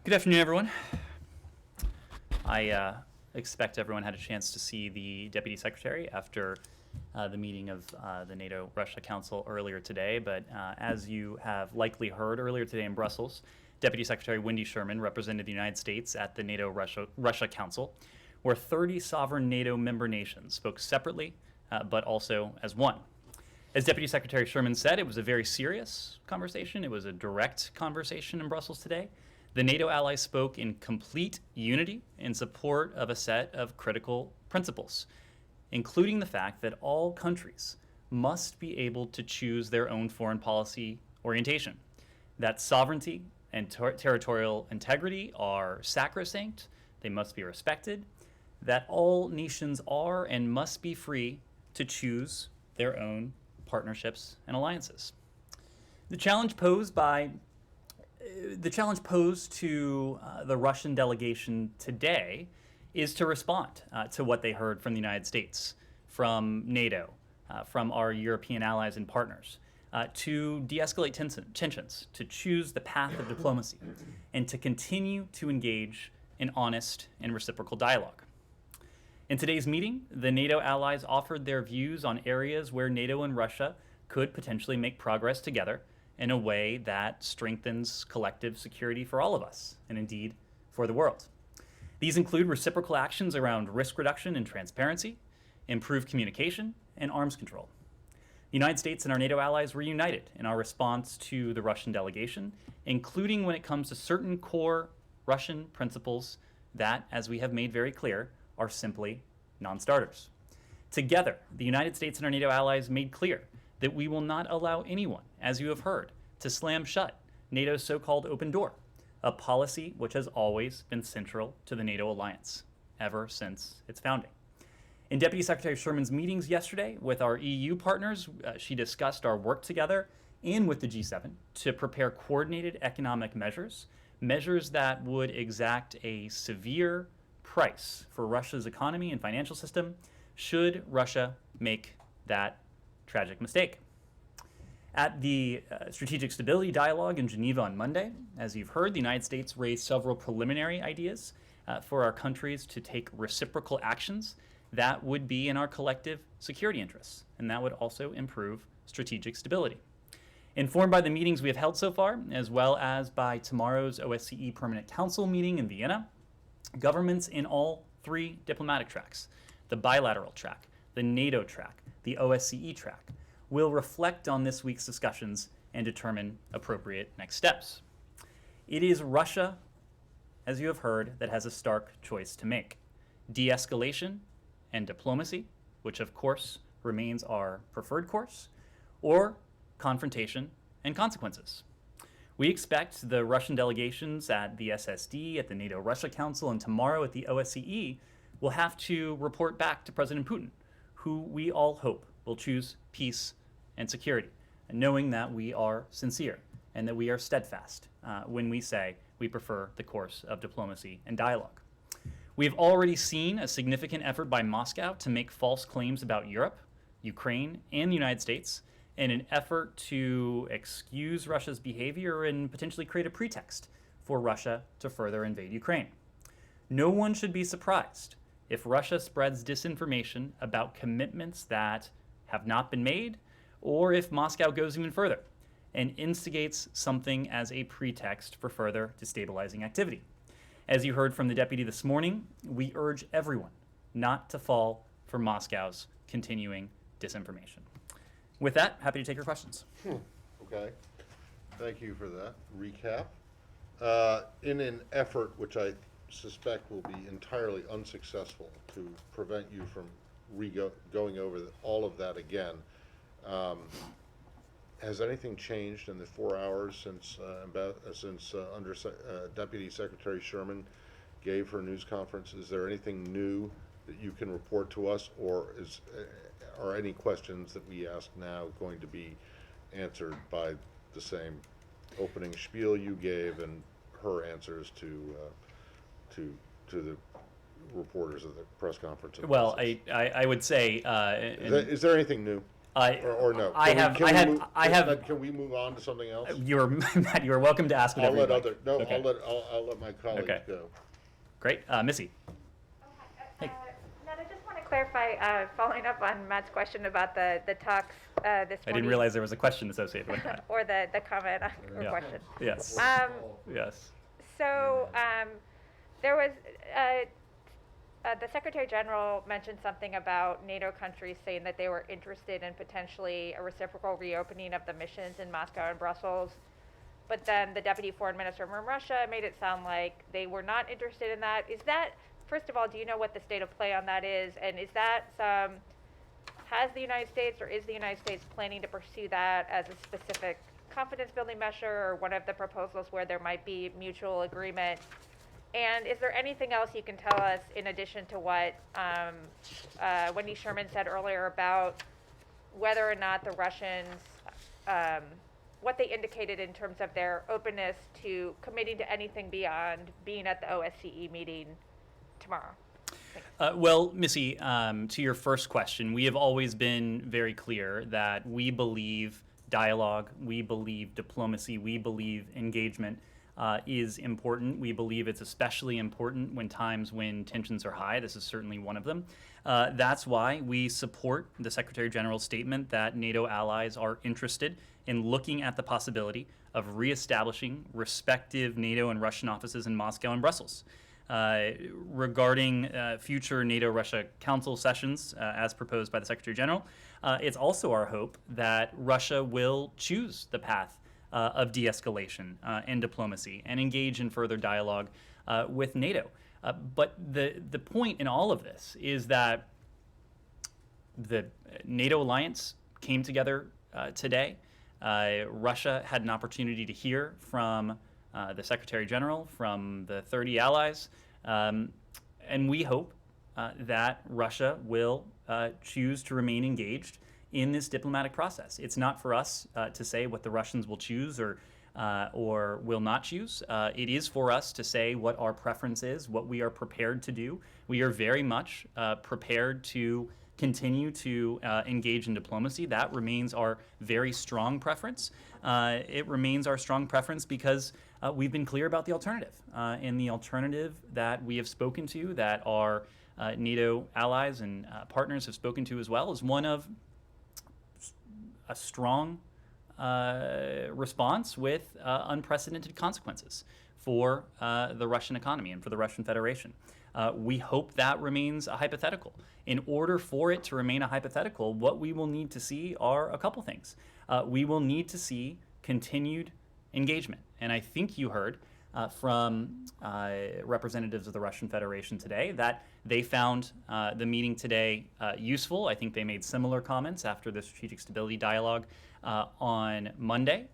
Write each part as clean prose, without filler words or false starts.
Good afternoon, everyone. I expect everyone had a chance to see the Deputy Secretary after the meeting of the NATO-Russia Council earlier today, but as you have likely heard earlier today in Brussels, Deputy Secretary Wendy Sherman represented the United States at the NATO-Russia Council, where 30 sovereign NATO member nations spoke separately, but also as one. As Deputy Secretary Sherman said, it was a very serious conversation. It was a direct conversation in Brussels today. The NATO allies spoke in complete unity in support of a set of critical principles, including the fact that all countries must be able to choose their own foreign policy orientation, that sovereignty and territorial integrity are sacrosanct, they must be respected, that all nations are and must be free to choose their own partnerships and alliances. The challenge posed to the Russian delegation today is to respond to what they heard from the United States, from NATO, from our European allies and partners, to de-escalate tensions, to choose the path of diplomacy, and to continue to engage in honest and reciprocal dialogue. In today's meeting, the NATO allies offered their views on areas where NATO and Russia could potentially make progress together in a way that strengthens collective security for all of us, and indeed for the world. These include reciprocal actions around risk reduction and transparency, improved communication, and arms control. The United States and our NATO allies were united in our response to the Russian delegation, including when it comes to certain core Russian principles that, as we have made very clear, are simply non-starters. Together, the United States and our NATO allies made clear that we will not allow anyone, as you have heard, to slam shut NATO's so-called open door, a policy which has always been central to the NATO alliance, ever since its founding. In Deputy Secretary Sherman's meetings yesterday with our EU partners, she discussed our work together and with the G7 to prepare coordinated economic measures that would exact a severe price for Russia's economy and financial system should Russia make that tragic mistake. At the Strategic Stability Dialogue in Geneva on Monday, as you've heard, the United States raised several preliminary ideas for our countries to take reciprocal actions that would be in our collective security interests, and that would also improve strategic stability. Informed by the meetings we have held so far, as well as by tomorrow's OSCE Permanent Council meeting in Vienna, governments in all three diplomatic tracks, the bilateral track, the NATO track, the OSCE track, will reflect on this week's discussions and determine appropriate next steps. It is Russia, as you have heard, that has a stark choice to make: de-escalation and diplomacy, which of course remains our preferred course, or confrontation and consequences. We expect the Russian delegations at the SSD, at the NATO-Russia Council, and tomorrow at the OSCE will have to report back to President Putin, who we all hope will choose peace and security, knowing that we are sincere and that we are steadfast when we say we prefer the course of diplomacy and dialogue. We have already seen a significant effort by Moscow to make false claims about Europe, Ukraine, and the United States in an effort to excuse Russia's behavior and potentially create a pretext for Russia to further invade Ukraine. No one should be surprised if Russia spreads disinformation about commitments that have not been made, or if Moscow goes even further and instigates something as a pretext for further destabilizing activity. As you heard from the deputy this morning, we urge everyone not to fall for Moscow's continuing disinformation. With that, happy to take your questions. Okay, thank you for that recap. In an effort which I suspect will be entirely unsuccessful to prevent you from going over all of that again, has anything changed in the 4 hours since Deputy Secretary Sherman gave her news conference? Is there anything new that you can report to us, or are any questions that we ask now going to be answered by the same opening spiel you gave and her answers to the reporters at the press conference? Well, I would say... is there anything new? Or no? I Can we- have, can I we have, move- I have. Can we move on to something else? You're Matt. You are welcome to ask I'll whatever. let you'd like. other, no, Okay. I'll let my colleagues Okay. go. Great, Missy. Okay. Matt, I just want to clarify, following up on Matt's question about the talks this morning. I didn't realize there was a question associated with that. Or the comment or Yeah. question. Yes. Yes. So there was, the Secretary General mentioned something about NATO countries saying that they were interested in potentially a reciprocal reopening of the missions in Moscow and Brussels. But then the Deputy Foreign Minister from Russia made it sound like they were not interested in that. Is that, first of all, do you know what the state of play on that is? And is that has the United States or is the United States planning to pursue that as a specific confidence building measure or one of the proposals where there might be mutual agreement? And is there anything else you can tell us in addition to what Wendy Sherman said earlier about whether or not the Russians, what they indicated in terms of their openness to committing to anything beyond being at the OSCE meeting tomorrow? Well, Missy, to your first question, we have always been very clear that we believe dialogue, we believe diplomacy, we believe engagement is important. We believe it's especially important when times when tensions are high. This is certainly one of them. That's why we support the Secretary General's statement that NATO allies are interested in looking at the possibility of reestablishing respective NATO and Russian offices in Moscow and Brussels. Regarding future NATO-Russia Council sessions, as proposed by the Secretary General, it's also our hope that Russia will choose the path of de-escalation and diplomacy and engage in further dialogue with NATO. But the point in all of this is that the NATO alliance came together today. Russia had an opportunity to hear from the Secretary General, from the 30 allies, and we hope that Russia will choose to remain engaged in this diplomatic process. It's not for us to say what the Russians will choose or will not choose. It is for us to say what our preference is, what we are prepared to do. We are very much prepared to continue to engage in diplomacy. That remains our very strong preference. It remains our strong preference because we've been clear about the alternative. And the alternative that we have spoken to, that our NATO allies and partners have spoken to as well, is one of a strong response with unprecedented consequences for the Russian economy and for the Russian Federation. We hope that remains a hypothetical. In order for it to remain a hypothetical, what we will need to see are a couple things. We will need to see continued engagement. And I think you heard from representatives of the Russian Federation today that they found the meeting today useful. I think they made similar comments after the Strategic Stability Dialogue on Monday.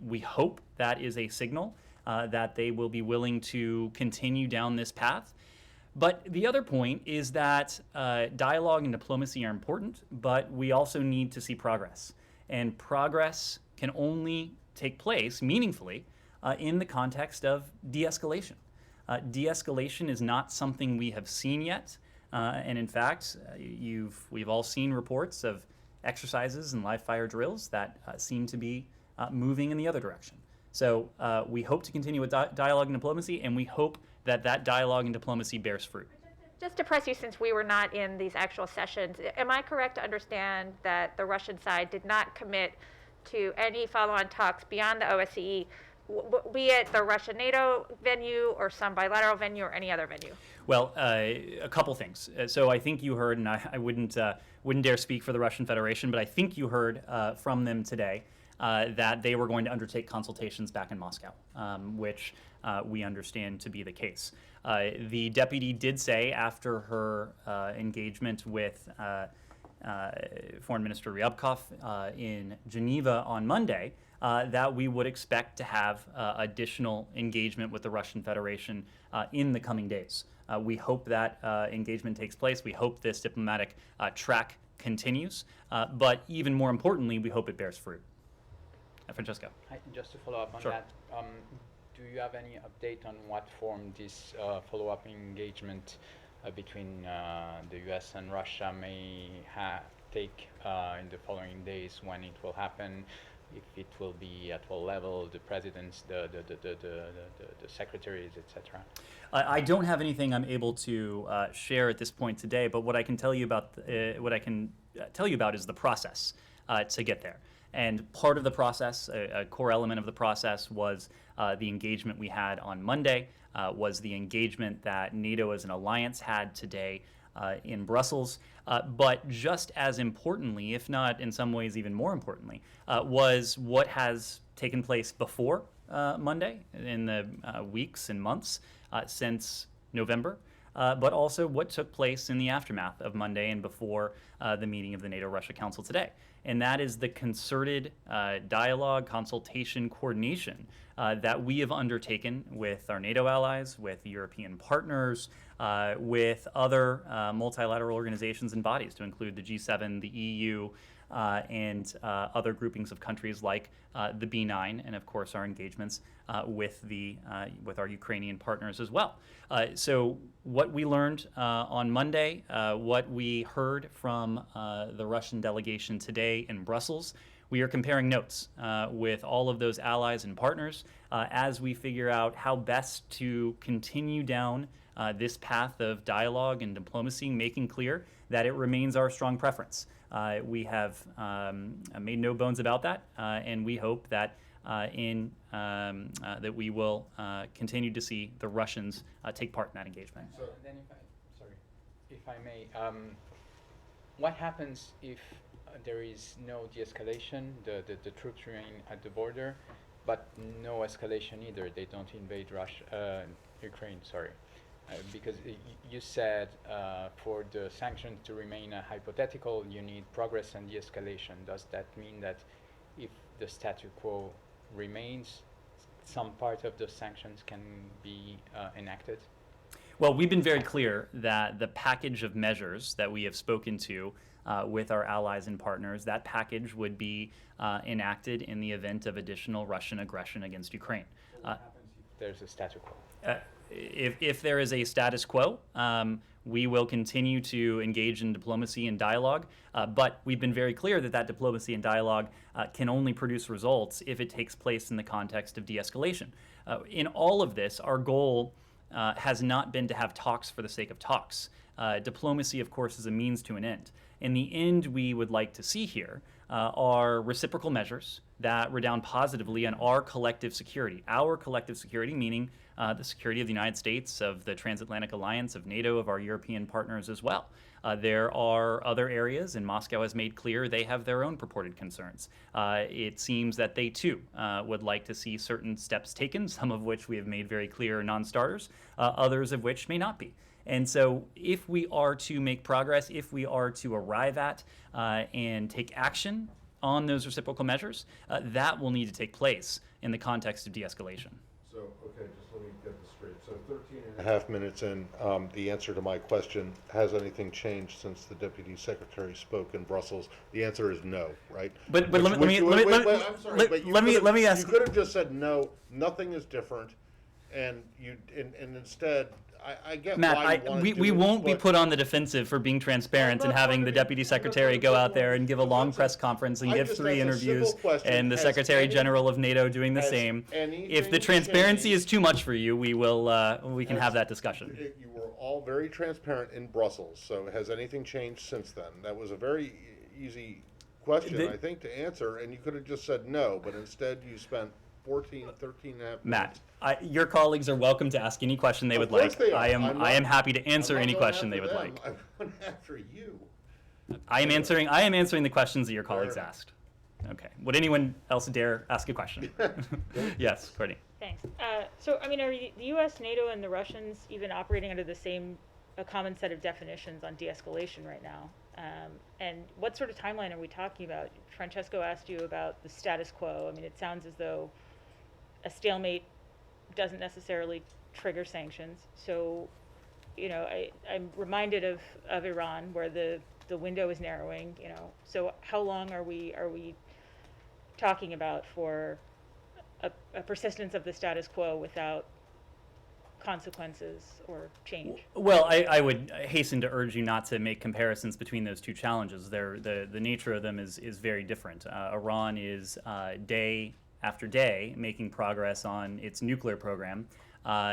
We hope that is a signal that they will be willing to continue down this path. But the other point is that dialogue and diplomacy are important, but we also need to see progress. And progress can only take place meaningfully in the context of de-escalation. De-escalation is not something we have seen yet. And in fact, we've all seen reports of exercises and live fire drills that seem to be moving in the other direction. So we hope to continue with dialogue and diplomacy, and we hope that that dialogue and diplomacy bears fruit. Just to press you, since we were not in these actual sessions, am I correct to understand that the Russian side did not commit to any follow-on talks beyond the OSCE, be it the Russia-NATO venue or some bilateral venue or any other venue? Well, a couple things. So I think you heard, and I wouldn't dare speak for the Russian Federation, but I think you heard from them today that they were going to undertake consultations back in Moscow, which we understand to be the case. The deputy did say after her engagement with Foreign Minister Ryabkov in Geneva on Monday that we would expect to have additional engagement with the Russian Federation in the coming days. We hope that engagement takes place. We hope this diplomatic track continues. But even more importantly, we hope it bears fruit. Francesco. Hi, just to follow up on Sure. that, do you have any update on what form this follow-up engagement between the US and Russia may take in the following days, when it will happen, if it will be at what level, the presidents, the secretaries, etc. I don't have anything I'm able to share at this point today, but what I can tell you about is the process to get there. And part of the process, a core element of the process, was the engagement we had on Monday, was the engagement that NATO as an alliance had today in Brussels. But just as importantly, if not in some ways even more importantly, was what has taken place before Monday in the weeks and months since November, but also what took place in the aftermath of Monday and before the meeting of the NATO-Russia Council today. And that is the concerted dialogue, consultation, coordination that we have undertaken with our NATO allies, with European partners, with other multilateral organizations and bodies, to include the G7, the EU, and other groupings of countries like the B9, and of course our engagements with our Ukrainian partners as well. So what we learned on Monday, what we heard from the Russian delegation today in Brussels, we are comparing notes with all of those allies and partners as we figure out how best to continue down this path of dialogue and diplomacy, making clear that it remains our strong preference. We have made no bones about that, and we hope that that we will continue to see the Russians take part in that engagement. So then, if I may, what happens if there is no de-escalation? The troops remain at the border, but no escalation either. They don't invade Ukraine. Sorry. Because you said for the sanctions to remain hypothetical, you need progress and de-escalation. Does that mean that if the status quo remains, some part of the sanctions can be enacted? Well, we've been very clear that the package of measures that we have spoken to with our allies and partners, that package would be enacted in the event of additional Russian aggression against Ukraine. What happens if there's a status quo? If there is a status quo, we will continue to engage in diplomacy and dialogue, but we've been very clear that that diplomacy and dialogue can only produce results if it takes place in the context of de-escalation. In all of this, our goal has not been to have talks for the sake of talks. Diplomacy, of course, is a means to an end. And the end we would like to see here are reciprocal measures that redound positively on our collective security. Our collective security, meaning the security of the United States, of the Transatlantic Alliance, of NATO, of our European partners as well. There are other areas, and Moscow has made clear they have their own purported concerns. It seems that they too would like to see certain steps taken, some of which we have made very clear are non-starters, others of which may not be. And so if we are to make progress, if we are to arrive at and take action on those reciprocal measures, that will need to take place in the context of de-escalation. So, okay, just let me get this straight. So 13 and a half minutes in, the answer to my question, has anything changed since the Deputy Secretary spoke in Brussels? The answer is no, right? But Which- let me- which- let me- wait, let- I'm sorry, let- but you let me- could've- let me ask- You could have just said no, nothing is different, and instead, I get Matt, why you want to do we it, won't be but- put on the defensive for being transparent I'm and not having trying the to be- Deputy I'm not Secretary trying to go be out there and give a long defensive. press conference and I give just 3 asked a simple interviews, question. and the Has Secretary any- General of NATO doing the has same. If the anything transparency changed? is too much for you, we can have that discussion. You were all very transparent in Brussels, so has anything changed since then? That was a very easy question, The- I think, to answer, and you could have just said no, but instead you spent 13 and a half Matt, minutes. your colleagues are welcome to ask any question they Of would course like. they are. I am I'm I am not- happy to answer I'm not any going question they after would them. like. I'm going after you. I am answering the questions that your colleagues enough. asked. Okay. Would anyone else dare ask a question? Yes, Courtney. Thanks. So, I mean, are the U.S., NATO, and the Russians even operating under the same, a common set of definitions on de-escalation right now? And what sort of timeline are we talking about? Francesco asked you about the status quo. I mean, it sounds as though a stalemate doesn't necessarily trigger sanctions. So, you know, I'm reminded of Iran, where the window is narrowing. You know, so how long are we talking about for a persistence of the status quo without consequences or change? Well, I would hasten to urge you not to make comparisons between those two challenges. The nature of them is very different. Iran is day after day making progress on its nuclear program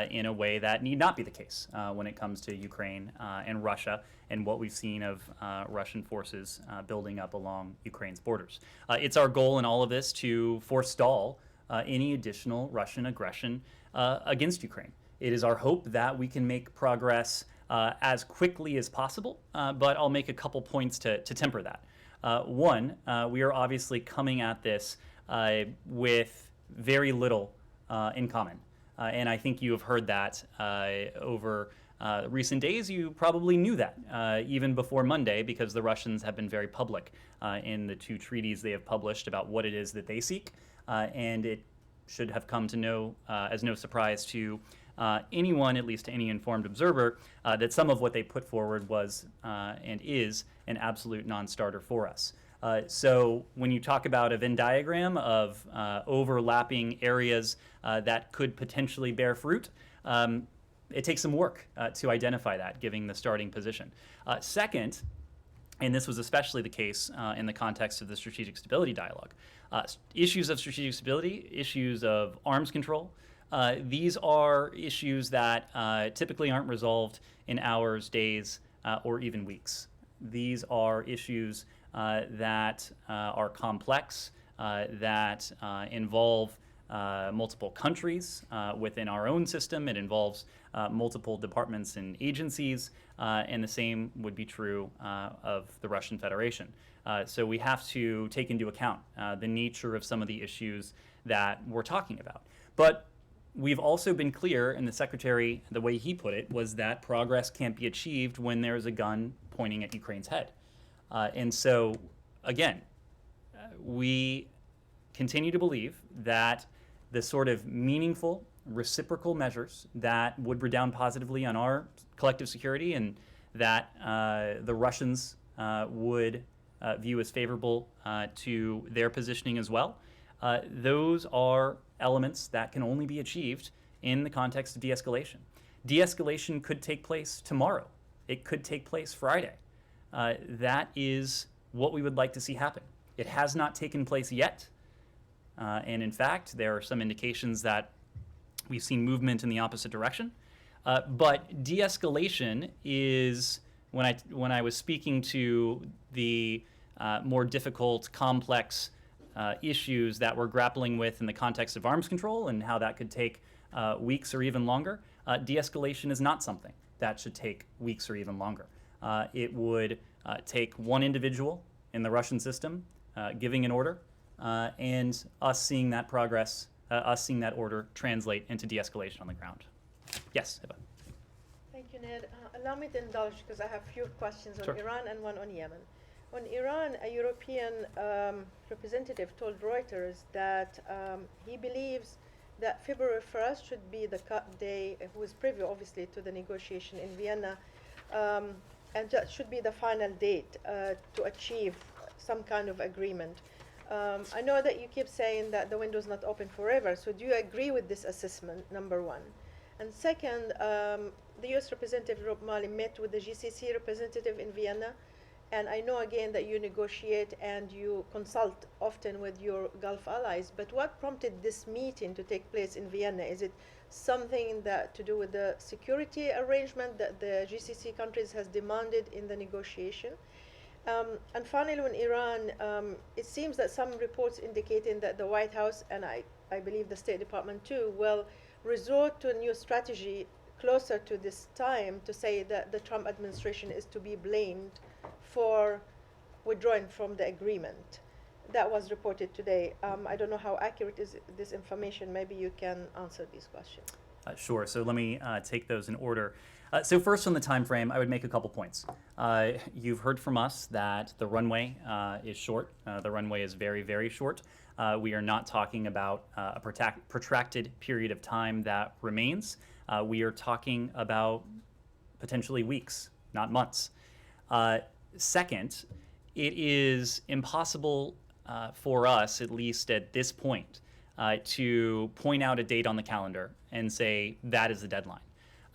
in a way that need not be the case when it comes to Ukraine and Russia and what we've seen of Russian forces building up along Ukraine's borders. It's our goal in all of this to forestall any additional Russian aggression against Ukraine. It is our hope that we can make progress as quickly as possible, but I'll make a couple points to temper that. One, we are obviously coming at this with very little in common. And I think you have heard that over recent days. You probably knew that even before Monday, because the Russians have been very public in the two treaties they have published about what it is that they seek. And it should have come to as no surprise to anyone, at least to any informed observer, that some of what they put forward was and is an absolute non-starter for us. So when you talk about a Venn diagram of overlapping areas that could potentially bear fruit, it takes some work to identify that, given the starting position. Second, and this was especially the case in the context of the strategic stability dialogue, issues of strategic stability, issues of arms control, these are issues that typically aren't resolved in hours, days, or even weeks. These are issues that are complex, that involve multiple countries within our own system. It involves multiple departments and agencies, and the same would be true of the Russian Federation. So we have to take into account the nature of some of the issues that we're talking about. But we've also been clear, and the Secretary, the way he put it, was that progress can't be achieved when there's a gun pointing at Ukraine's head. And so, again, we continue to believe that the sort of meaningful, reciprocal measures that would redound positively on our collective security and that the Russians would view as favorable to their positioning as well, those are elements that can only be achieved in the context of de-escalation. De-escalation could take place tomorrow. It could take place Friday. That is what we would like to see happen. It has not taken place yet. And in fact, there are some indications that we've seen movement in the opposite direction. But de-escalation is, when I was speaking to the more difficult, complex issues that we're grappling with in the context of arms control and how that could take weeks or even longer, de-escalation is not something that should take weeks or even longer. It would take one individual in the Russian system giving an order and us seeing that progress, us seeing that order translate into de-escalation on the ground. Yes, Eva. Thank you, Ned. Allow me to indulge because I have a few questions on Sure. Iran and one on Yemen. On Iran, a European representative told Reuters that he believes that February 1st should be the cut day, who was preview, obviously, to the negotiation in Vienna, and that should be the final date to achieve some kind of agreement. I know that you keep saying that the window is not open forever, so do you agree with this assessment, number one? And second, the U.S. Representative Rob Malley met with the GCC representative in Vienna, and I know again that you negotiate and you consult often with your Gulf allies, but what prompted this meeting to take place in Vienna? Is it something that to do with the security arrangement that the GCC countries has demanded in the negotiation? And finally, on Iran, it seems that some reports indicating that the White House, and I believe the State Department too, will resort to a new strategy closer to this time to say that the Trump administration is to be blamed for withdrawing from the agreement. That was reported today. I don't know how accurate is this information. Maybe you can answer these questions. Sure. So let me take those in order. So first on the time frame, I would make a couple points. You've heard from us that the runway is short. The runway is very, very short. We are not talking about a protracted period of time that remains. We are talking about potentially weeks, not months. Second, it is impossible for us, at least at this point, to point out a date on the calendar and say that is the deadline.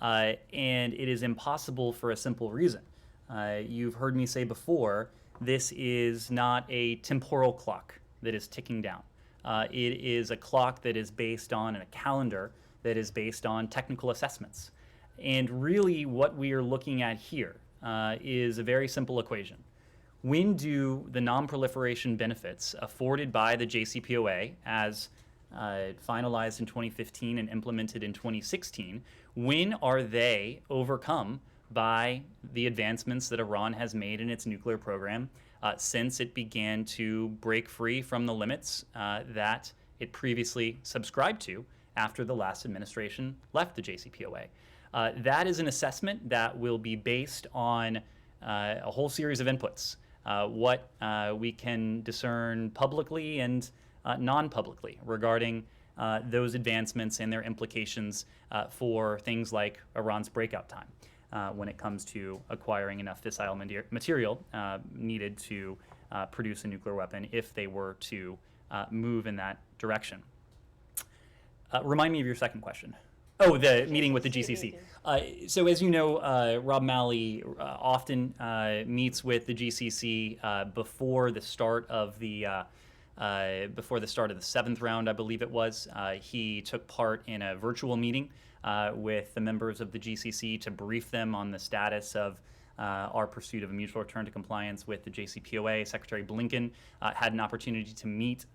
And it is impossible for a simple reason. You've heard me say before, this is not a temporal clock that is ticking down. It is a clock that is based on a calendar that is based on technical assessments. And really what we are looking at here is a very simple equation. When do the non-proliferation benefits afforded by the JCPOA as finalized in 2015 and implemented in 2016, when are they overcome by the advancements that Iran has made in its nuclear program since it began to break free from the limits that it previously subscribed to after the last administration left the JCPOA? That is an assessment that will be based on a whole series of inputs. What we can discern publicly and non-publicly regarding those advancements and their implications for things like Iran's breakout time when it comes to acquiring enough fissile material needed to produce a nuclear weapon if they were to move in that direction. Remind me of your second question. Oh, the meeting with the GCC. So as you know, Rob Malley often meets with the GCC before the start of the seventh round, I believe it was. He took part in a virtual meeting with the members of the GCC to brief them on the status of our pursuit of a mutual return to compliance with the JCPOA. Secretary Blinken had an opportunity to meet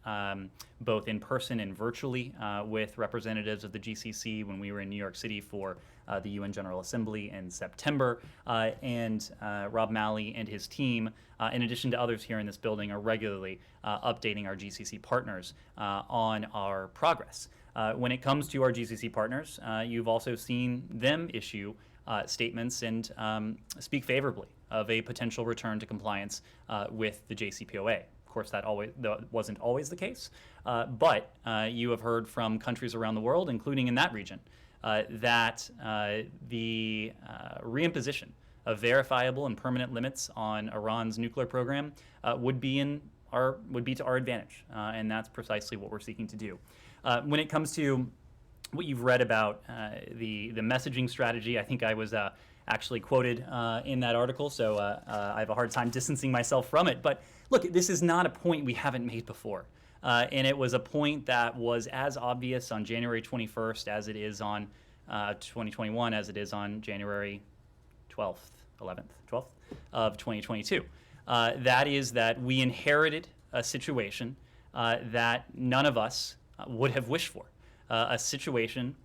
both in person and virtually with representatives of the GCC when we were in New York City for the UN General Assembly in September. And Rob Malley and his team, in addition to others here in this building, are regularly updating our GCC partners on our progress. When it comes to our GCC partners, you've also seen them issue statements and speak favorably of a potential return to compliance with the JCPOA. Of course, that wasn't always the case, but you have heard from countries around the world, including in that region, that the reimposition of verifiable and permanent limits on Iran's nuclear program would be to our advantage, and that's precisely what we're seeking to do. When it comes to what you've read about the messaging strategy, I think I was actually quoted in that article, so I have a hard time distancing myself from it. But look, this is not a point we haven't made before. And it was a point that was as obvious on January 21st as it is on 2021, as it is on January 12th of 2022. That is that we inherited a situation that none of us would have wished for. A situation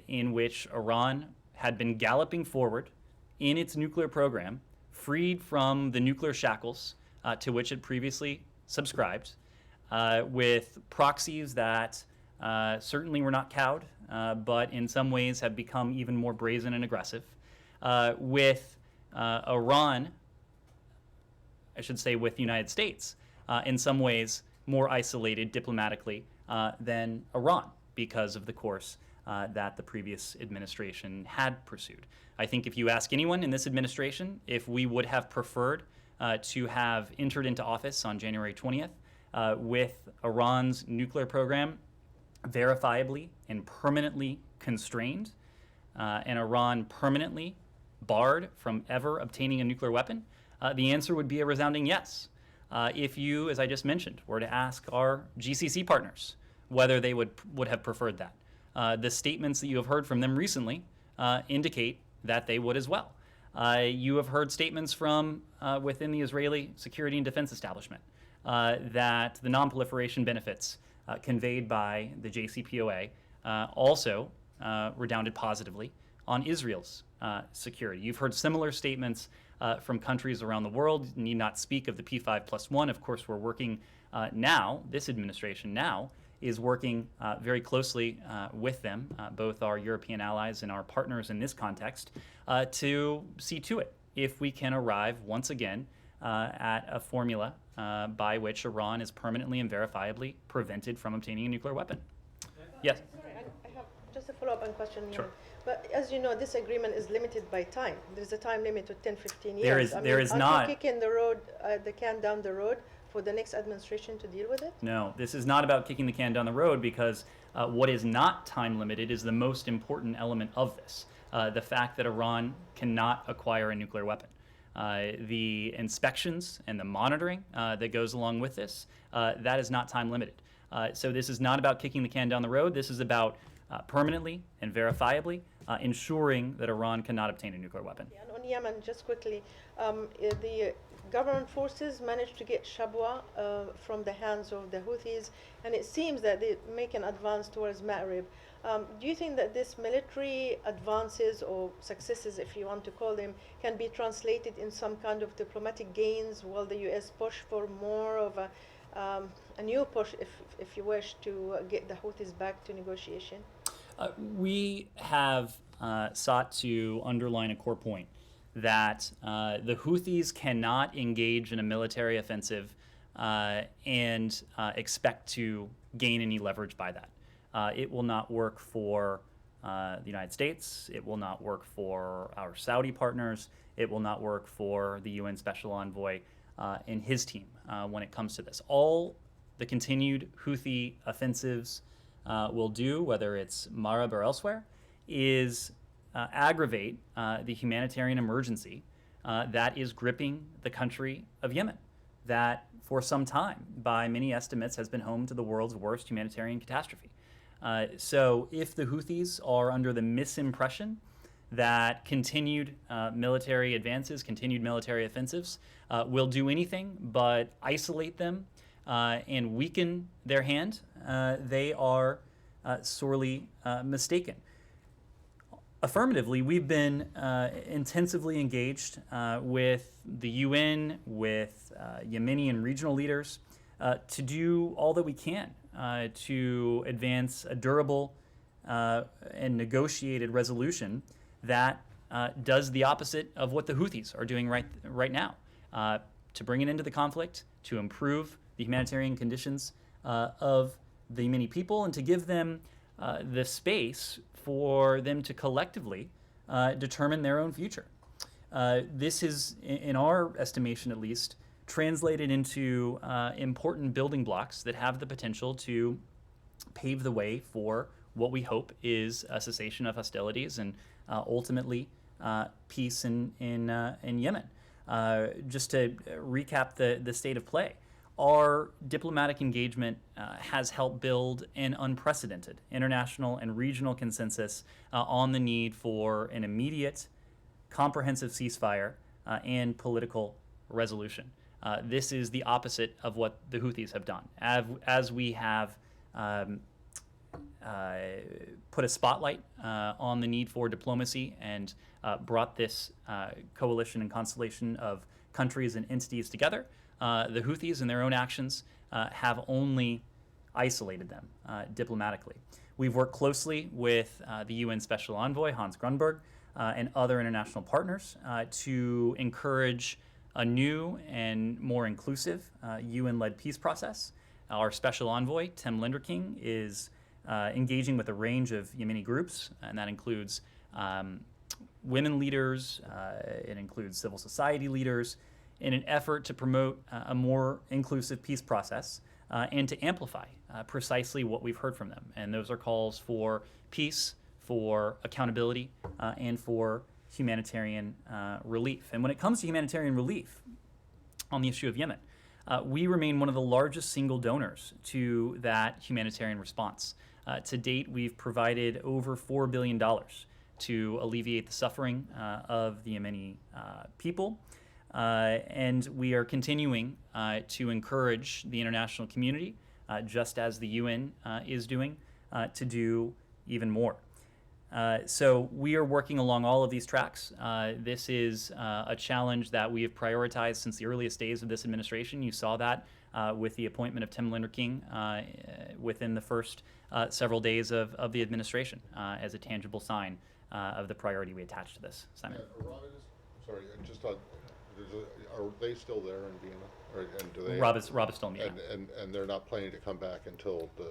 in which Iran had been galloping forward in its nuclear program, freed from the nuclear shackles to which it previously subscribed, with proxies that certainly were not cowed, but in some ways have become even more brazen and aggressive, with Iran, I should say with the United States, in some ways more isolated diplomatically than Iran, because of the course that the previous administration had pursued. I think if you ask anyone in this administration if we would have preferred to have entered into office on January 20th with Iran's nuclear program verifiably and permanently constrained, and Iran permanently barred from ever obtaining a nuclear weapon, the answer would be a resounding yes. If you, as I just mentioned, were to ask our GCC partners whether they would have preferred that. The statements that you have heard from them recently indicate that they would as well. You have heard statements from within the Israeli security and defense establishment that the non-proliferation benefits conveyed by the JCPOA also redounded positively on Israel's security. You've heard similar statements from countries around the world. You need not speak of the P5+1. Of course, we're working now, this administration now, is working very closely with them, both our European allies and our partners in this context, to see to it if we can arrive once again at a formula by which Iran is permanently and verifiably prevented from obtaining a nuclear weapon. Yes? Sorry, I have just a follow-up question. Sure. But as you know, this agreement is limited by time. There's a time limit to 10, 15 years. There is not. Aren't you kicking the can down the road for the next administration to deal with it? No, this is not about kicking the can down the road, because What is not time limited is the most important element of this. The fact that Iran cannot acquire a nuclear weapon. The inspections and the monitoring that goes along with this, that is not time limited. So this is not about kicking the can down the road. This is about permanently and verifiably ensuring that Iran cannot obtain a nuclear weapon. And on Yemen, just quickly, the government forces managed to get Shabwa from the hands of the Houthis, and it seems that they make an advance towards Ma'rib. Do you think that this military advances or successes, if you want to call them, can be translated in some kind of diplomatic gains while the U.S. push for more of a new push, if you wish, to get the Houthis back to negotiation? We have sought to underline a core point that the Houthis cannot engage in a military offensive and expect to gain any leverage by that. It will not work for the United States. It will not work for our Saudi partners. It will not work for the UN Special Envoy and his team when it comes to this. All the continued Houthi offensives will do, whether it's Marib or elsewhere, is aggravate the humanitarian emergency that is gripping the country of Yemen, that for some time, by many estimates, has been home to the world's worst humanitarian catastrophe. So if the Houthis are under the misimpression that continued military advances, continued military offensives will do anything but isolate them and weaken their hand, they are sorely mistaken. Affirmatively, we've been intensively engaged with the UN, with Yemeni and regional leaders to do all that we can to advance a durable and negotiated resolution that does the opposite of what the Houthis are doing right now, to bring an end to the conflict, to improve the humanitarian conditions of the Yemeni people, and to give them the space for them to collectively determine their own future. This is, in our estimation at least, translated into important building blocks that have the potential to pave the way for what we hope is a cessation of hostilities and ultimately peace in Yemen. Just to recap the state of play, our diplomatic engagement has helped build an unprecedented international and regional consensus on the need for an immediate, comprehensive ceasefire and political resolution. This is the opposite of what the Houthis have done. As we have put a spotlight on the need for diplomacy and brought this coalition and constellation of countries and entities together, the Houthis, in their own actions, have only isolated them diplomatically. We've worked closely with the UN Special Envoy, Hans Grunberg, and other international partners to encourage a new and more inclusive UN-led peace process. Our Special Envoy, Tim Linderking, is engaging with a range of Yemeni groups, and that includes women leaders, it includes civil society leaders, in an effort to promote a more inclusive peace process and to amplify precisely what we've heard from them. And those are calls for peace, for accountability, and for humanitarian relief. And when it comes to humanitarian relief on the issue of Yemen, we remain one of the largest single donors to that humanitarian response. To date, we've provided over $4 billion to alleviate the suffering of the Yemeni people. And we are continuing to encourage the international community, just as the UN is doing, to do even more. So we are working along all of these tracks. This is a challenge that we have prioritized since the earliest days of this administration. You saw that with the appointment of Tim Linderking within the first several days of the administration as a tangible sign of the priority we attach to this. Simon. Sorry, just on, are they still there in Vienna? And do they? Rob is still in Vienna. And they're not planning to come back until the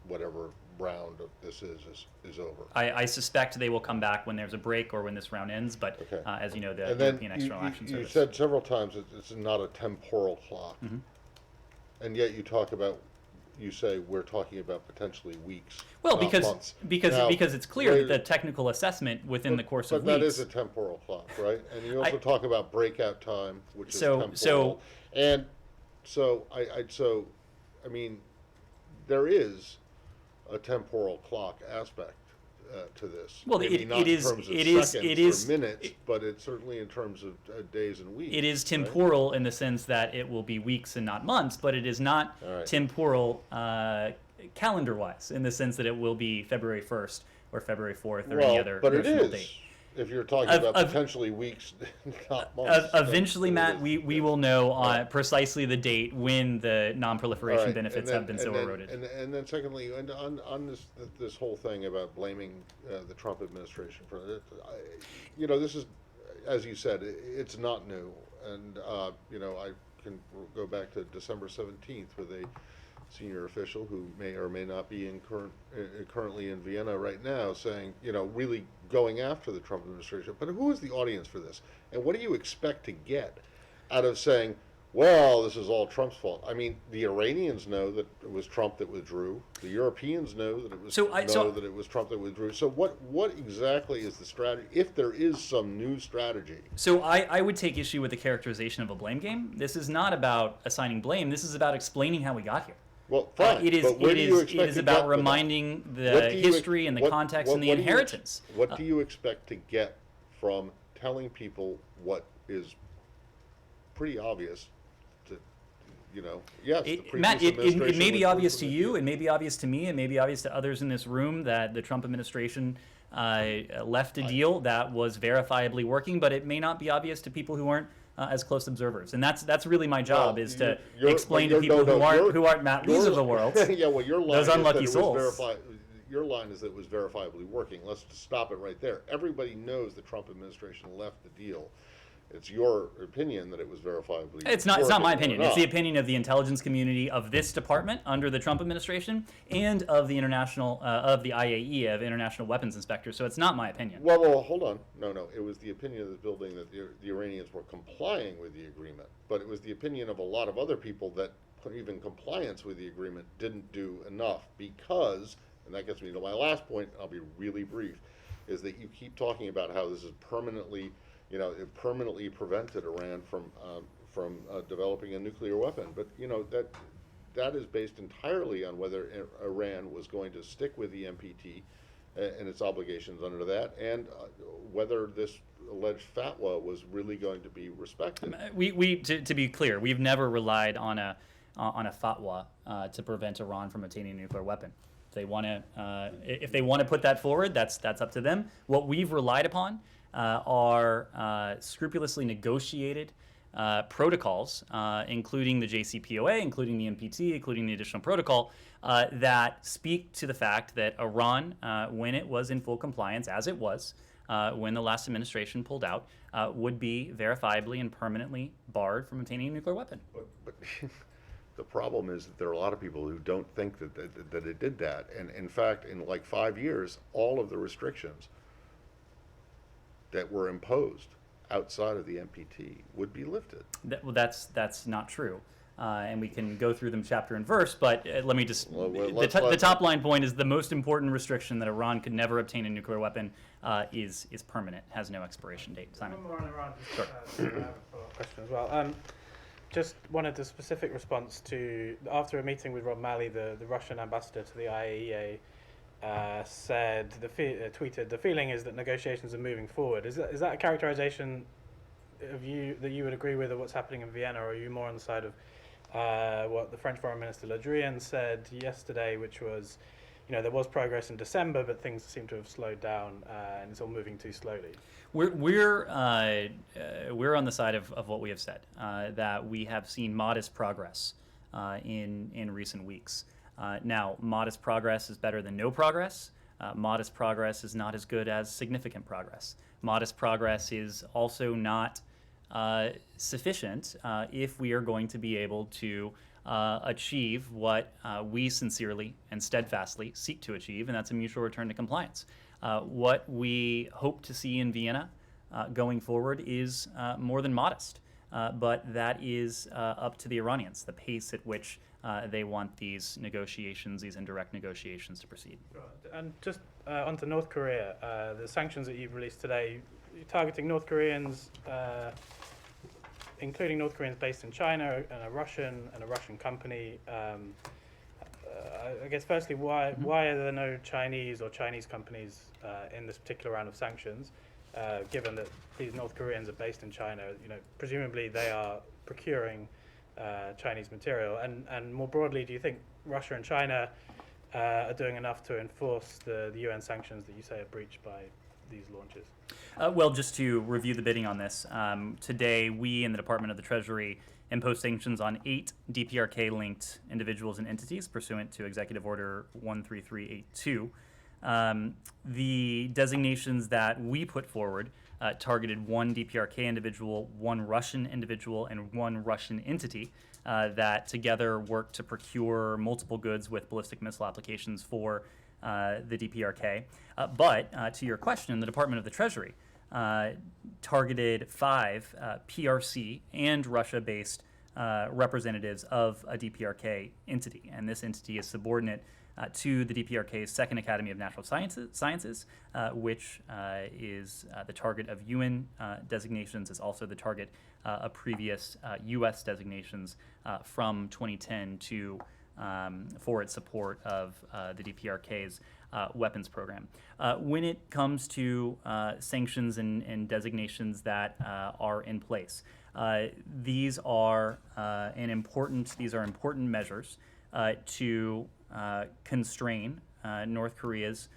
whatever round of this is over. I suspect they will come back when there's a break or when this round ends, but Okay. As you know, the And then European External Action you Service. said several times that it's not a temporal clock, Mhm. and yet you talk about you say we're talking about potentially weeks, Well, not months. because Now, it's clear wait- that the technical assessment within the course of But weeks. that is a temporal clock, right? And you also talk about breakout time, which is So- temporal. And so I mean, there is a temporal clock aspect to this. Well, Maybe it not is- in terms of it is- seconds it is- or minutes, but it's certainly in terms of days and weeks. It is right? temporal in the sense that it will be weeks and not months, but it is not All right. temporal calendar-wise in the sense that it will be February 1st or February 4th or Well, any other but it notional is. date. If you're talking Of- about of- potentially weeks, not months. Eventually, then it Matt, is. we Yeah. will know Right. precisely the date when the All non-proliferation right, benefits and have been then- so and then- eroded. And then secondly, and on this whole thing about blaming the Trump administration for it, this is, as you said, it's not new. And, I can go back to December 17th with a senior official who may or may not be currently in Vienna right now saying, really going after the Trump administration. But who is the audience for this? And what do you expect to get out of saying, well, this is all Trump's fault? I mean, the Iranians know that it was Trump that withdrew. The Europeans know that it was that it was Trump that withdrew. So what exactly is the strategy, if there is some new strategy? So I would take issue with the characterization of a blame game. This is not about assigning blame. This is about explaining how we got here. Well, fine. It is. but where It do you is. expect It is to about get with that? reminding What the do you history and the context and the what do you inheritance. What do you expect to get from telling people what is pretty obvious to, yes, the previous Matt, it administration may be withdrew obvious from to the you, deal. it may be obvious to me, it may be obvious to others in this room that the Trump administration left a deal that was verifiably working, but it may not be obvious to people who aren't as close observers. And that's really my job, Well, is to you're- explain well, to you're- people no, no, who aren't Matt Lees of the world. Yeah, well, your line those is that unlucky it was souls. Your line is that it was verifiably working. Let's just stop it right there. Everybody knows the Trump administration left the deal. It's your opinion that it was verifiably. It's not my working or opinion. It's the not. opinion of the intelligence community of this department under the Trump administration and of the of the IAE, of International Weapons Inspectors. So it's not my opinion. Well, hold on. No. It was the opinion of the building that the Iranians were complying with the agreement. But it was the opinion of a lot of other people that even compliance with the agreement didn't do enough because, and that gets me to my last point, I'll be really brief, is that you keep talking about how this is permanently, it permanently prevented Iran from developing a nuclear weapon. But, that is based entirely on whether Iran was going to stick with the NPT and its obligations under that, and whether this alleged fatwa was really going to be respected. To be clear, we've never relied on a fatwa to prevent Iran from obtaining a nuclear weapon. If they want to put that forward, that's up to them. What we've relied upon are scrupulously negotiated protocols, including the JCPOA, including the NPT, including the additional protocol, that speak to the fact that Iran, when it was in full compliance, as it was when the last administration pulled out, would be verifiably and permanently barred from obtaining a nuclear weapon. But the problem is that there are a lot of people who don't think that it did that. And in fact, in like 5 years, all of the restrictions that were imposed outside of the NPT would be lifted. That's not true. And we can go through them chapter and verse, but let me just, the let's top line point is the most important restriction that Iran could never obtain a nuclear weapon is permanent, has no expiration date. Simon. One more on Iran. Sure. I have a follow-up question as well. Just wanted a specific response to, after a meeting with Rob Malley, the Russian ambassador to the IAEA, tweeted, the feeling is that negotiations are moving forward. Is that a characterization of that you would agree with of what's happening in Vienna, or are you more on the side of what the French Foreign Minister Le Drian said yesterday, which was, there was progress in December, but things seem to have slowed down and it's all moving too slowly? We're on the side of what we have said, that we have seen modest progress in recent weeks. Now, modest progress is better than no progress. Modest progress is not as good as significant progress. Modest progress is also not sufficient if we are going to be able to achieve what we sincerely and steadfastly seek to achieve, and that's a mutual return to compliance. What we hope to see in Vienna going forward is more than modest, but that is up to the Iranians, the pace at which they want these negotiations, these indirect negotiations, to proceed. And just onto North Korea, the sanctions that you've released today, you're targeting North Koreans, including North Koreans based in China and a Russian company. I guess firstly, why are there no Chinese or Chinese companies in this particular round of sanctions? Given that these North Koreans are based in China, presumably they are procuring Chinese material. And more broadly, do you think Russia and China are doing enough to enforce the UN sanctions that you say are breached by these launches? Well, just to review the bidding on this, today we in the Department of the Treasury imposed sanctions on 8 DPRK-linked individuals and entities pursuant to Executive Order 13382. The designations that we put forward targeted 1 DPRK individual, 1 Russian individual, and 1 Russian entity that together worked to procure multiple goods with ballistic missile applications for the DPRK. But to your question, the Department of the Treasury targeted 5 PRC and Russia-based representatives of a DPRK entity, and this entity is subordinate to the DPRK's Second Academy of Natural Sciences, which is the target of UN designations, is also the target of previous U.S. designations from 2010 to for its support of the DPRK's weapons program. When it comes to sanctions and designations that are in place, these are important measures to constrain North Korea's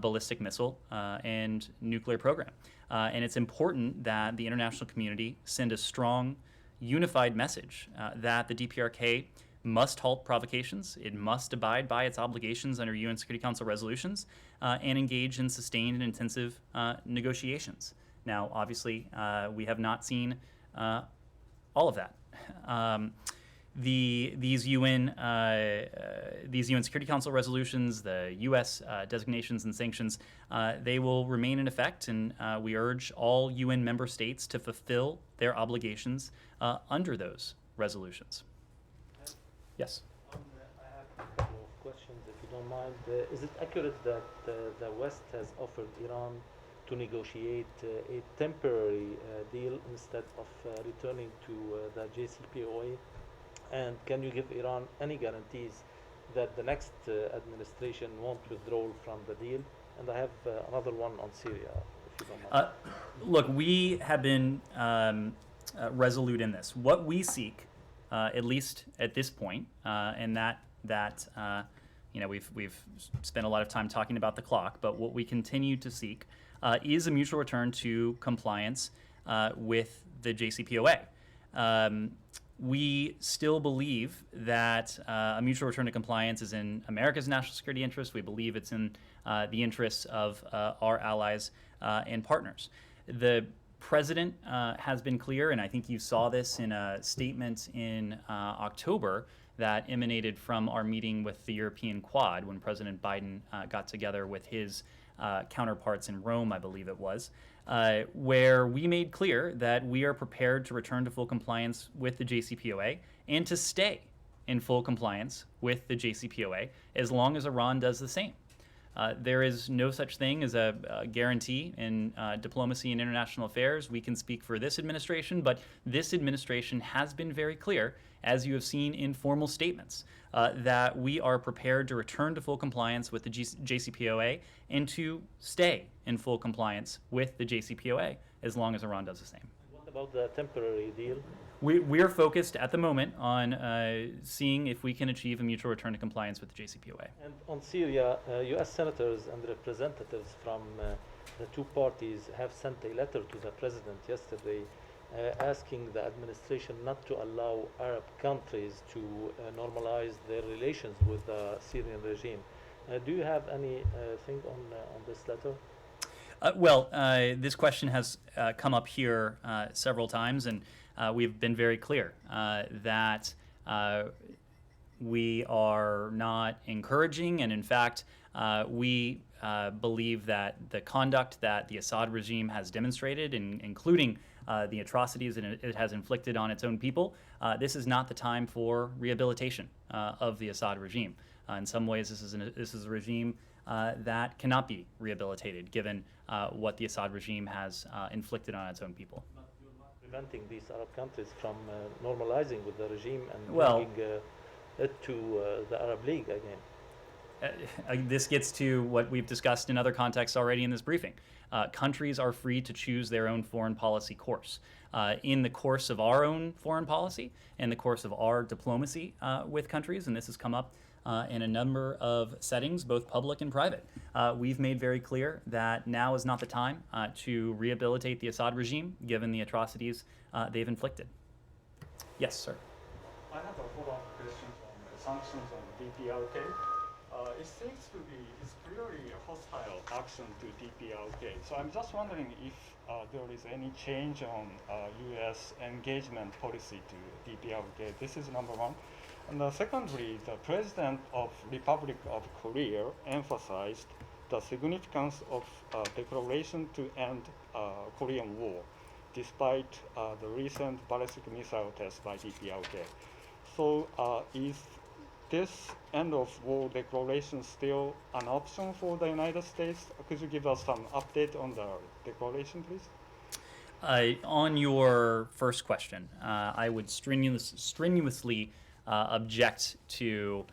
ballistic missile and nuclear program. And it's important that the international community send a strong, unified message that the DPRK must halt provocations, it must abide by its obligations under UN Security Council resolutions, and engage in sustained and intensive negotiations. Now, obviously, we have not seen all of that. These UN Security Council resolutions, the U.S. designations and sanctions, they will remain in effect, and we urge all UN member states to fulfill their obligations under those resolutions. Yes. I have a couple of questions, if you don't mind. Is it accurate that the West has offered Iran to negotiate a temporary deal instead of returning to the JCPOA? And can you give Iran any guarantees that the next administration won't withdraw from the deal? And I have another one on Syria, if you don't mind. Look, we have been resolute in this. What we seek, at least at this point, and that we've spent a lot of time talking about the clock, but what we continue to seek is a mutual return to compliance with the JCPOA. We still believe that a mutual return to compliance is in America's national security interest. We believe it's in the interests of our allies and partners. The president has been clear, and I think you saw this in a statement in October that emanated from our meeting with the European Quad when President Biden got together with his counterparts in Rome, I believe it was, where we made clear that we are prepared to return to full compliance with the JCPOA and to stay in full compliance with the JCPOA as long as Iran does the same. There is no such thing as a guarantee in diplomacy and international affairs. We can speak for this administration, but this administration has been very clear, as you have seen in formal statements, that we are prepared to return to full compliance with the JCPOA and to stay in full compliance with the JCPOA as long as Iran does the same. What about the temporary deal? We're focused at the moment on seeing if we can achieve a mutual return to compliance with the JCPOA. And on Syria, U.S. senators and representatives from the two parties have sent a letter to the president yesterday asking the administration not to allow Arab countries to normalize their relations with the Syrian regime. Do you have anything on this letter? This question has come up here several times, and we've been very clear that we are not encouraging, and in fact, we believe that the conduct that the Assad regime has demonstrated, including the atrocities that it has inflicted on its own people, this is not the time for rehabilitation of the Assad regime. In some ways, this is a regime that cannot be rehabilitated, given what the Assad regime has inflicted on its own people. But you're not preventing these Arab countries from normalizing with the regime and Well- bringing it to the Arab League again. This gets to what we've discussed in other contexts already in this briefing. Countries are free to choose their own foreign policy course. In the course of our own foreign policy, in the course of our diplomacy with countries, and this has come up in a number of settings, both public and private, we've made very clear that now is not the time to rehabilitate the Assad regime, given the atrocities they've inflicted. Yes, sir. I have a follow-up question on the sanctions on DPRK. It seems to be it's clearly a hostile action to DPRK. So I'm just wondering if there is any change on U.S. engagement policy to DPRK. This is number one. And secondly, the President of Republic of Korea emphasized the significance of declaration to end Korean War, despite the recent ballistic missile test by DPRK. So is this end of war declaration still an option for the United States? Could you give us some update on the declaration, please? On your first question, I would strenuously object to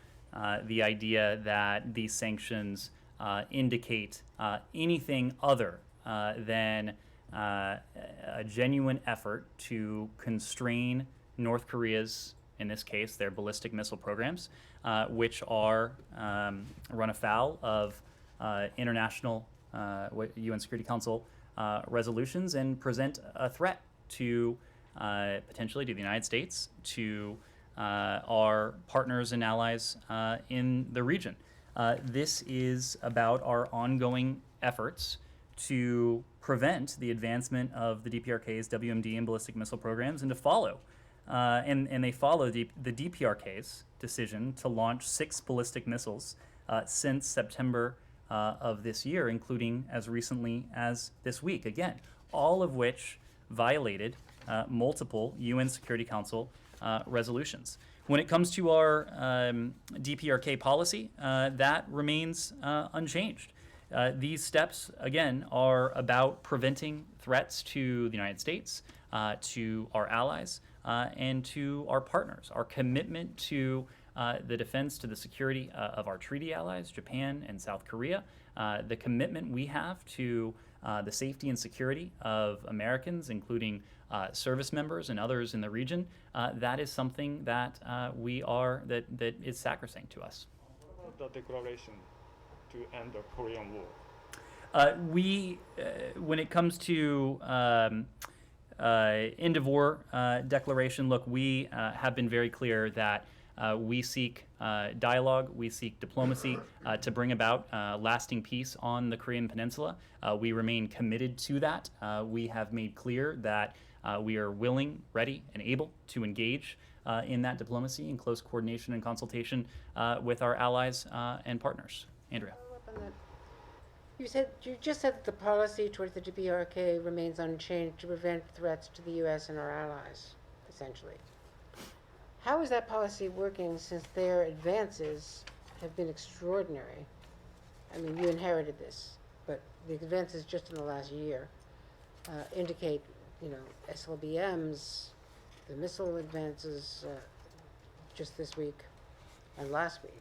the idea that these sanctions indicate anything other than a genuine effort to constrain North Korea's, in this case, their ballistic missile programs, which are run afoul of international UN Security Council resolutions and present a threat to potentially to the United States, to our partners and allies in the region. This is about our ongoing efforts to prevent the advancement of the DPRK's WMD and ballistic missile programs and to follow. And they follow the DPRK's decision to launch 6 ballistic missiles since September of this year, including as recently as this week. Again, all of which violated multiple UN Security Council resolutions. When it comes to our DPRK policy, that remains unchanged. These steps, again, are about preventing threats to the United States, to our allies, and to our partners. Our commitment to the defense, to the security of our treaty allies, Japan and South Korea, the commitment we have to the safety and security of Americans, including service members and others in the region, that is something that that is sacrosanct to us. What about the declaration to end the Korean War? When it comes to end of war declaration, look, we have been very clear that we seek dialogue, we seek diplomacy to bring about lasting peace on the Korean Peninsula. We remain committed to that. We have made clear that we are willing, ready, and able to engage in that diplomacy in close coordination and consultation with our allies and partners. Andrea. Follow up on that. You just said that the policy towards the DPRK remains unchanged to prevent threats to the U.S. and our allies, essentially. How is that policy working since their advances have been extraordinary? I mean, you inherited this, but the advances just in the last year indicate, SLBMs, the missile advances just this week and last week.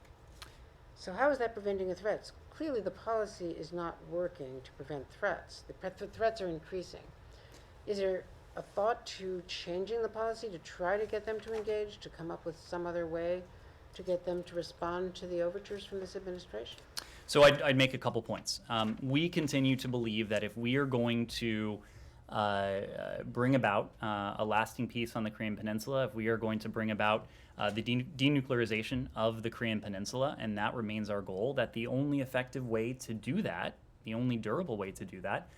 So how is that preventing the threats? Clearly the policy is not working to prevent threats. The threats are increasing. Is there a thought to changing the policy to try to get them to engage, to come up with some other way to get them to respond to the overtures from this administration? So I'd make a couple points. We continue to believe that if we are going to bring about a lasting peace on the Korean Peninsula, if we are going to bring about the denuclearization of the Korean Peninsula, and that remains our goal, that the only effective way to do that, the only durable way to do that,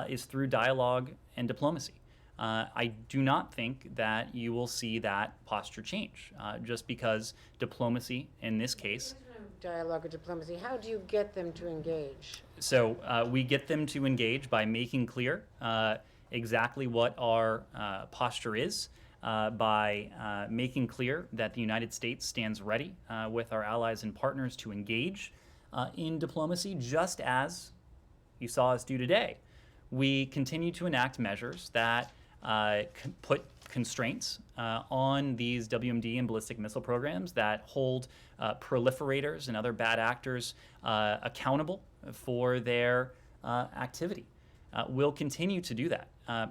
is through dialogue and diplomacy. I do not think that you will see that posture change just because diplomacy, in this case, Dialogue or diplomacy, how do you get them to engage? So we get them to engage by making clear exactly what our posture is, by making clear that the United States stands ready with our allies and partners to engage in diplomacy, just as you saw us do today. We continue to enact measures that put constraints on these WMD and ballistic missile programs, that hold proliferators and other bad actors accountable for their activity. We'll continue to do that.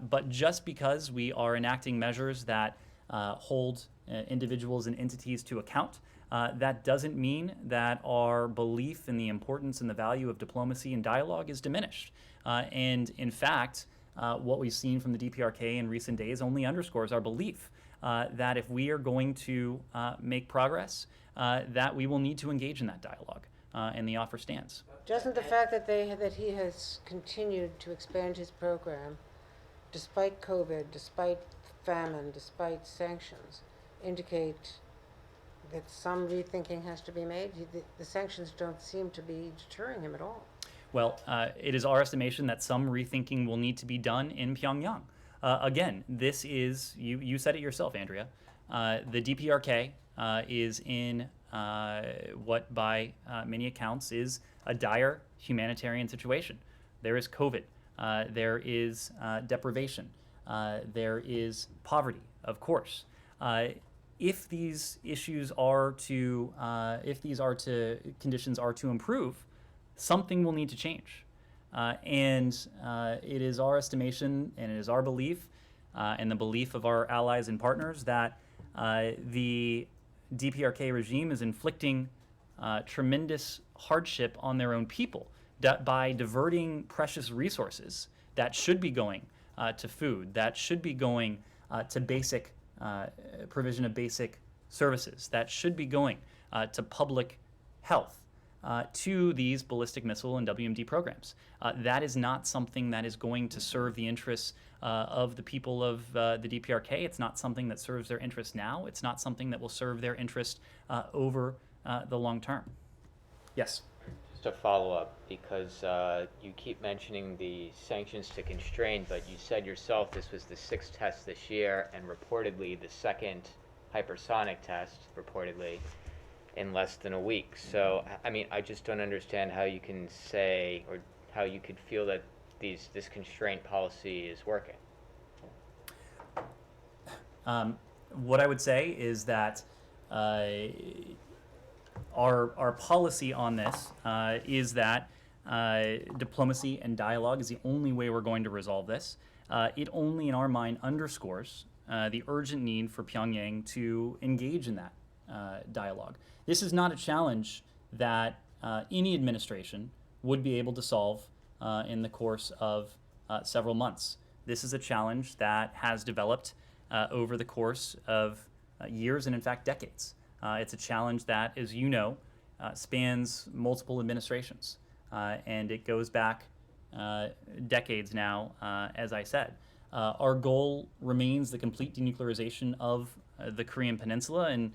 But just because we are enacting measures that hold individuals and entities to account, that doesn't mean that our belief in the importance and the value of diplomacy and dialogue is diminished. And in fact, what we've seen from the DPRK in recent days only underscores our belief that if we are going to make progress, that we will need to engage in that dialogue, and the offer stands. Doesn't the fact that he has continued to expand his program, despite COVID, despite famine, despite sanctions, indicate that some rethinking has to be made? The sanctions don't seem to be deterring him at all. Well, it is our estimation that some rethinking will need to be done in Pyongyang. Again, this is, you said it yourself, Andrea, the DPRK is in what by many accounts is a dire humanitarian situation. There is COVID, there is deprivation, there is poverty, of course. If these issues are to, conditions are to improve, something will need to change. And it is our estimation and it is our belief and the belief of our allies and partners that the DPRK regime is inflicting tremendous hardship on their own people by diverting precious resources that should be going to food, that should be going to basic provision of basic services, that should be going to public health. To these ballistic missile and WMD programs. That is not something that is going to serve the interests of the people of the DPRK. It's not something that serves their interests now. It's not something that will serve their interest over the long term. Yes? Just a follow-up, because you keep mentioning the sanctions to constrain, but you said yourself this was the 6th test this year and reportedly the 2nd hypersonic test, reportedly, in less than a week. So, I mean, I just don't understand how you can say, or how you could feel that this constraint policy is working. What I would say is that our policy on this is that diplomacy and dialogue is the only way we're going to resolve this. It only, in our mind, underscores the urgent need for Pyongyang to engage in that dialogue. This is not a challenge that any administration would be able to solve in the course of several months. This is a challenge that has developed over the course of years and, in fact, decades. It's a challenge that, as you know, spans multiple administrations, and it goes back decades now, as I said. Our goal remains the complete denuclearization of the Korean Peninsula, and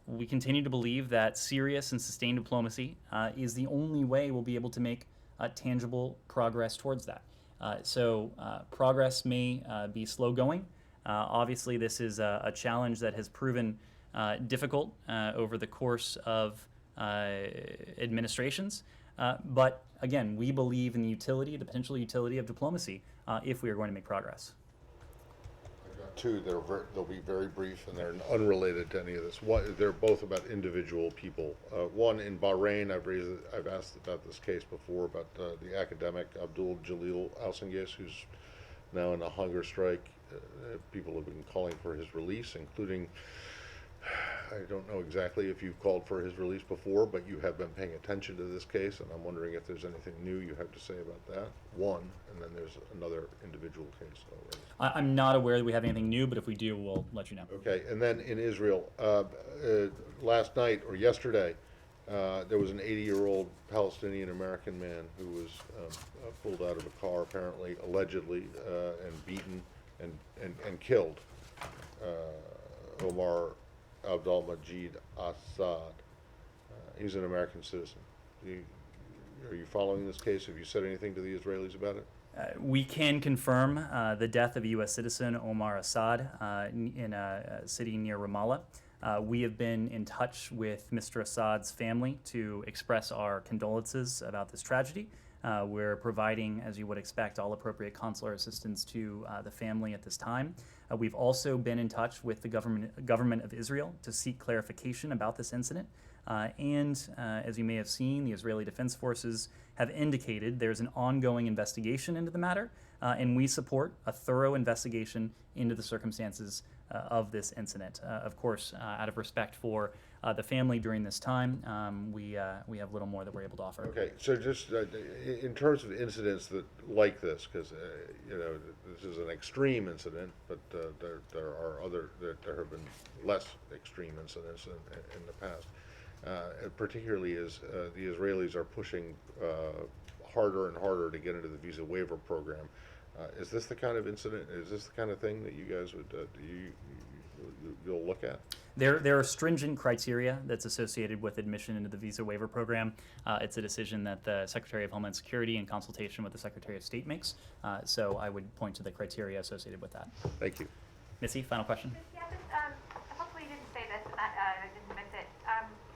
we continue to believe that serious and sustained diplomacy is the only way we'll be able to make tangible progress towards that. So progress may be slow going. Obviously, this is a challenge that has proven difficult over the course of administrations. But again, we believe in the utility, the potential utility of diplomacy if we are going to make progress. Two, they'll be very brief and they're unrelated to any of this. One, they're both about individual people. One, in Bahrain, I've asked about this case before, about the academic Abdul Jalil Al-Sengis, who's now in a hunger strike. People have been calling for his release, including, I don't know exactly if you've called for his release before, but you have been paying attention to this case, and I'm wondering if there's anything new you have to say about that. One, and then there's another individual case already. I'm not aware that we have anything new, but if we do, we'll let you know. Okay, and then in Israel, last night or yesterday, there was an 80-year-old Palestinian American man who was pulled out of a car, apparently, allegedly, and beaten and killed. Omar Abdul Majid Assad. He's an American citizen. Are you following this case? Have you said anything to the Israelis about it? We can confirm the death of a U.S. citizen, Omar Assad, in a city near Ramallah. We have been in touch with Mr. Assad's family to express our condolences about this tragedy. We're providing, as you would expect, all appropriate consular assistance to the family at this time. We've also been in touch with the government of Israel to seek clarification about this incident. As you may have seen, the Israeli Defense Forces have indicated there's an ongoing investigation into the matter, and we support a thorough investigation into the circumstances of this incident. Of course, out of respect for the family during this time, we have little more that we're able to offer. Okay, so just in terms of incidents that like this, because this is an extreme incident, but there are other there have been less extreme incidents in the past. Particularly as the Israelis are pushing harder and harder to get into the visa waiver program. Is this the kind of incident? Is this the kind of thing that you guys would you'll look at? There are stringent criteria that's associated with admission into the visa waiver program. It's a decision that the Secretary of Homeland Security, in consultation with the Secretary of State, makes. So I would point to the criteria associated with that. Thank you. Missy, final question. Yeah, hopefully you didn't say this and I didn't miss it.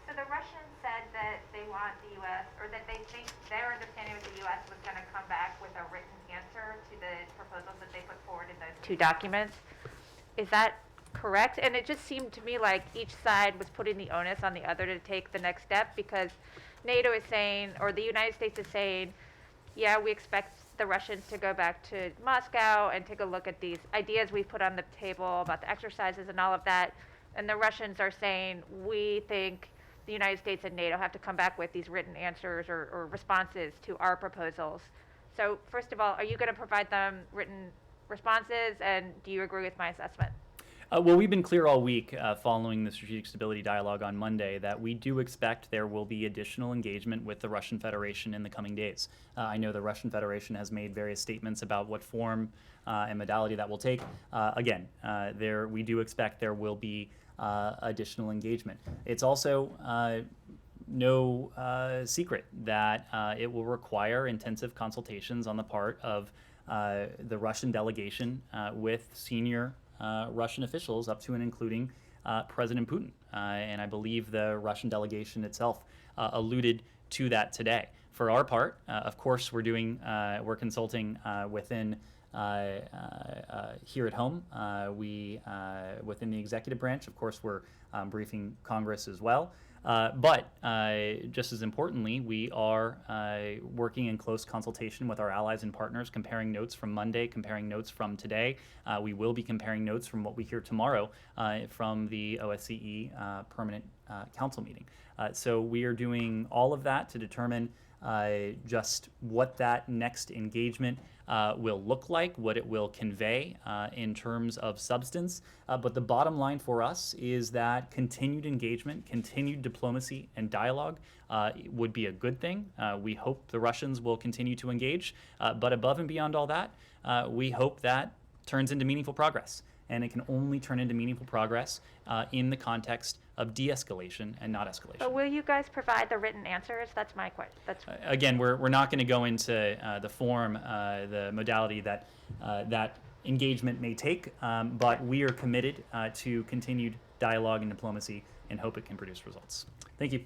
So the Russians said that they want the U.S., or that they think their understanding was the U.S. was going to come back with a written answer to the proposals that they put forward in those two documents. Is that correct? And it just seemed to me like each side was putting the onus on the other to take the next step, because NATO is saying, or the United States is saying, yeah, we expect the Russians to go back to Moscow and take a look at these ideas we put on the table about the exercises and all of that. And the Russians are saying, we think the United States and NATO have to come back with these written answers or responses to our proposals. So first of all, are you going to provide them written responses, and do you agree with my assessment? Well, we've been clear all week following the Strategic Stability Dialogue on Monday that we do expect there will be additional engagement with the Russian Federation in the coming days. I know the Russian Federation has made various statements about what form and modality that will take. Again, we do expect there will be additional engagement. It's also no secret that it will require intensive consultations on the part of the Russian delegation with senior Russian officials, up to and including President Putin. And I believe the Russian delegation itself alluded to that today. For our part, of course, we're consulting within here at home. Within the executive branch, of course, we're briefing Congress as well. But just as importantly, we are working in close consultation with our allies and partners, comparing notes from Monday, comparing notes from today. We will be comparing notes from what we hear tomorrow from the OSCE Permanent Council meeting. So we are doing all of that to determine just what that next engagement will look like, what it will convey in terms of substance. But the bottom line for us is that continued engagement, continued diplomacy and dialogue would be a good thing. We hope the Russians will continue to engage. But above and beyond all that, we hope that turns into meaningful progress. And it can only turn into meaningful progress in the context of de-escalation and not escalation. But will you guys provide the written answers? That's my question. Again, we're not going to go into the form, the modality that that engagement may take, but we are committed to continued dialogue and diplomacy and hope it can produce results. Thank you.